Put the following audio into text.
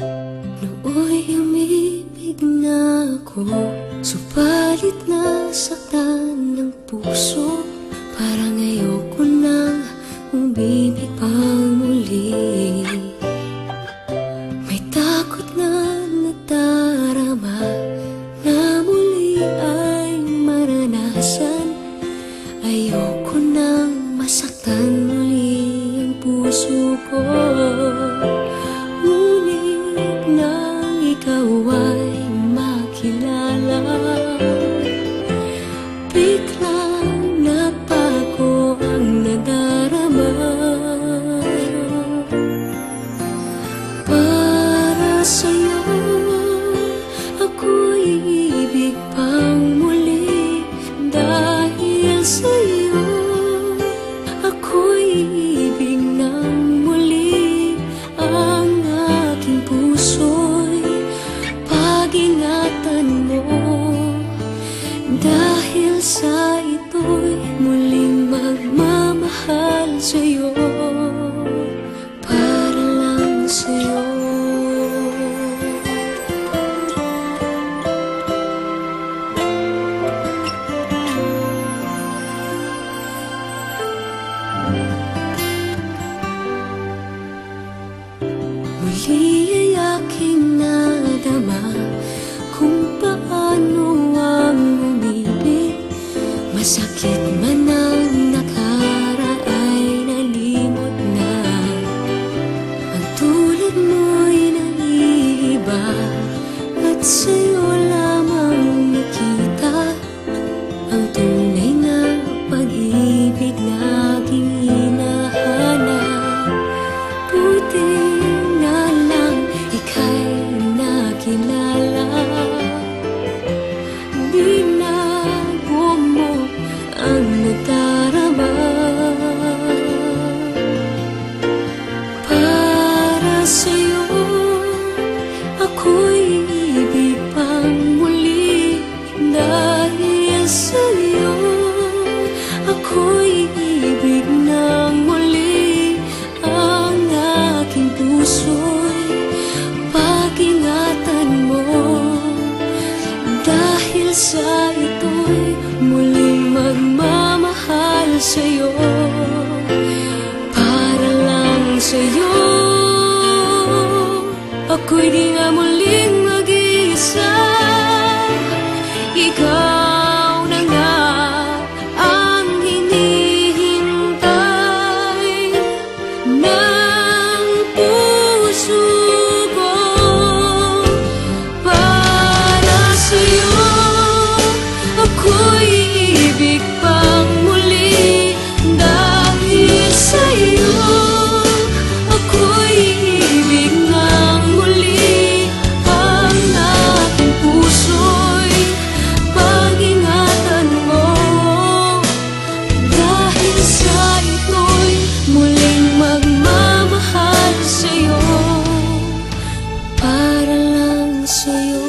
Nooy umibig na ako, subalit nasaktan ng puso. Parang ayoko nang umibig pang muli. May takot na nadarama na muli ay maranasan. Ayoko nang masaktan muli ang puso ko. Ngunit nang ikaw ay makilala, biglang nagbago ang nadarama. Para sa'yo ako'y ibig pang muli. Dahil sa'yo ako'y ibig ng muli. Ang aking puso'y pag-ingatan mo. Dahil sa ito'y muling magmamahal sa'yo. Para lang sa'yo. Muli ay aking nadama kung paano ang umibig. Masakit man ang nakaraan nalimot na. Ang tulad mo'y naiiba at sa'yo lamang nakita ang tunay na pag-ibig na aking hinahanap. Buti na lang ika'y nakilala. Binago mo ang nadarama. Para sa'yo ako'y ibig pang muli. Dahil sa'yo ako'y ibig ng muli. Ang aking puso'y pag-ingatan mo. Dahil sa ito'y muling magmamahal sa'yo. Para lang sa'yo ako'y di nga muling mag-iisa. Ikaw na nga ang hinihintay ng puso ko. Para sa'yo ako'y ibig pang muli. Dahil sa'yo ako'y ibig ng muli. Ang aking puso'y pag-ingatan mo. Dahil sa ito'y muling magmamahal sa'yo. Para lang sa'yo.